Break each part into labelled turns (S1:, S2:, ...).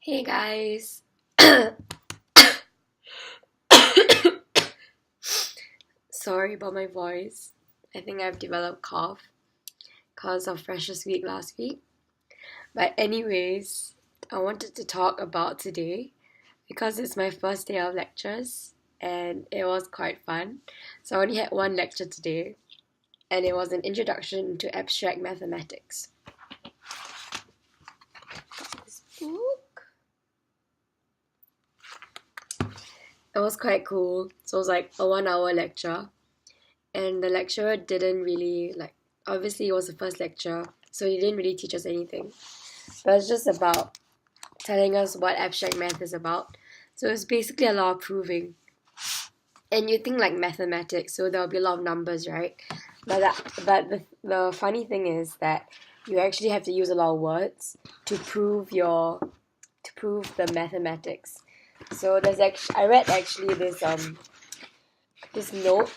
S1: Hey guys. Sorry about my voice. I think I've developed cough because of Freshers Week last week. But anyways, I wanted to talk about today because it's my first day of lectures and it was quite fun. So I only had one lecture today and it was an introduction to abstract mathematics. This book. It was quite cool. So it was like a 1 hour lecture. And the lecturer didn't really obviously it was the first lecture, so he didn't really teach us anything, but it's just about telling us what abstract math is about. So it's basically a lot of proving, and you think like mathematics, so there'll be a lot of numbers, right? But the funny thing is that you actually have to use a lot of words to prove the mathematics. So I read actually this note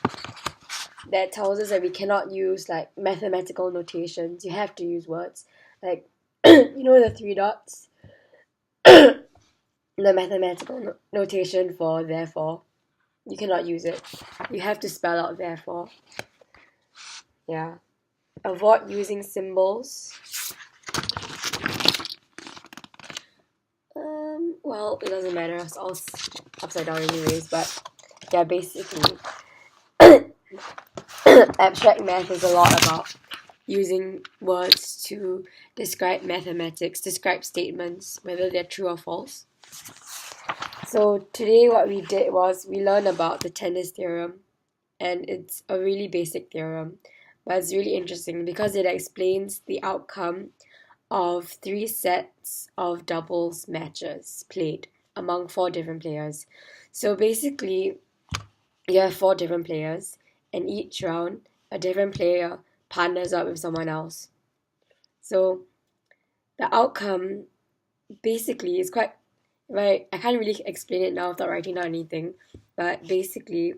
S1: that tells us that we cannot use like mathematical notations. You have to use words like the three dots, the mathematical notation for therefore. You cannot use it. You have to spell out therefore. Yeah. Avoid using symbols. Well, it doesn't matter. It's all upside down anyways. But yeah, basically, abstract math is a lot about using words to describe mathematics, describe statements, whether they're true or false. So today what we did was we learned about the tennis theorem, and it's a really basic theorem, but it's really interesting because it explains the outcome of 3 sets of doubles matches played among 4 different players. So basically, you have 4 different players, and each round, a different player partners up with someone else. So the outcome basically is quite right. I can't really explain it now without writing down anything, but basically,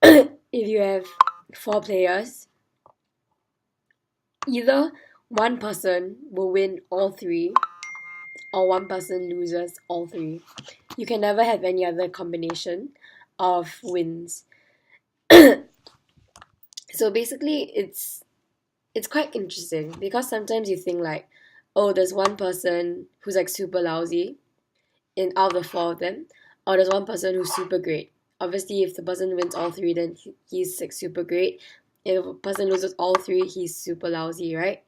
S1: if you have 4 players, either one person will win all three, or one person loses all three. You can never have any other combination of wins. So basically, it's quite interesting because sometimes you think like, oh, there's one person who's like super lousy in out of the 4 of them, or there's one person who's super great. Obviously, if the person wins all three, then he's like super great. If a person loses all three, he's super lousy, right?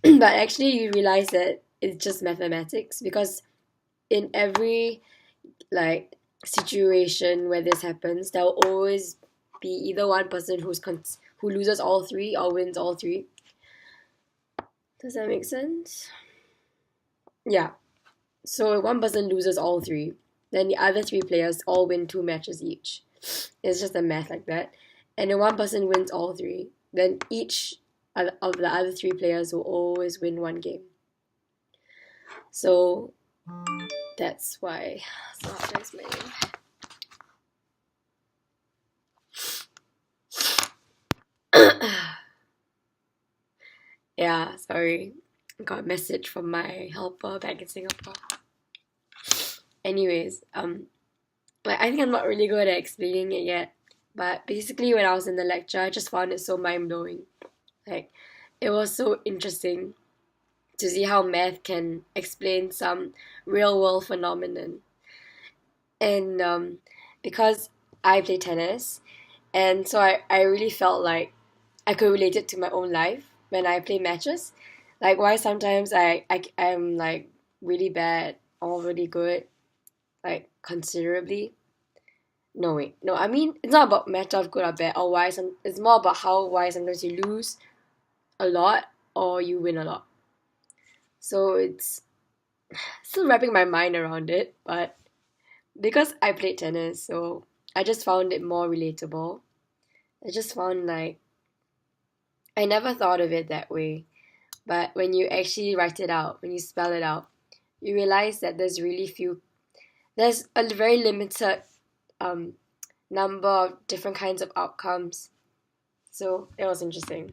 S1: But actually, you realize that it's just mathematics because in every like situation where this happens, there will always be either one person who loses all three or wins all three. Does that make sense? Yeah. So if one person loses all three, then the other 3 players all win 2 matches each. It's just a math like that. And if one person wins all three, then each of the other 3 players will always win one game. So that's why. So that's my name. Yeah, sorry. I got a message from my helper back in Singapore. Anyways, I think I'm not really good at explaining it yet. But basically, when I was in the lecture, I just found it so mind blowing. Like, it was so interesting to see how math can explain some real world phenomenon. And because I play tennis, and so I really felt like I could relate it to my own life when I play matches. Like, why sometimes I'm like really bad or really good, like considerably. No, wait. No, I mean, it's not about matter of good or bad or why it's more about why sometimes you lose a lot or you win a lot. So it's still wrapping my mind around it, but because I played tennis, so I just found it more relatable. I just found like I never thought of it that way, but when you actually write it out, when you spell it out, you realize that there's a very limited um, number of different kinds of outcomes. So it was interesting.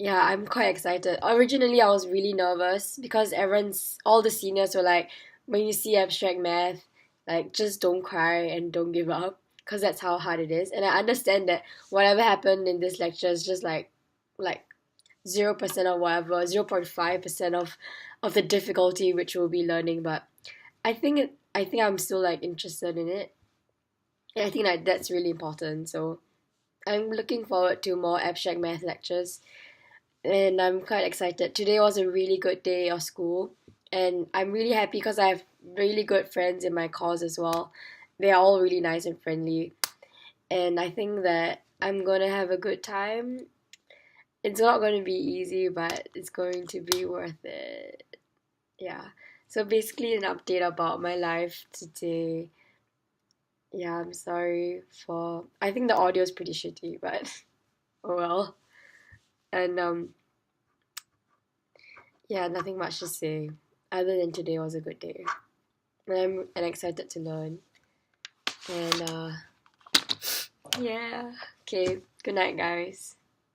S1: yeah, I'm quite excited. Originally, I was really nervous because all the seniors were like, when you see abstract math, like, just don't cry and don't give up because that's how hard it is. And I understand that whatever happened in this lecture is just like 0% or whatever, 0.5% of the difficulty which we'll be learning. But I think I'm still like interested in it. And I think like that's really important. So I'm looking forward to more abstract math lectures, and I'm quite excited. Today was a really good day of school, and I'm really happy because I have really good friends in my course as well. They are all really nice and friendly, and I think that I'm gonna have a good time. It's not going to be easy, but it's going to be worth it. Yeah. So basically, an update about my life today. Yeah, I'm sorry for. I think the audio is pretty shitty, but oh well. And yeah, nothing much to say other than today was a good day. And I'm excited to learn. And yeah. Okay. Good night, guys.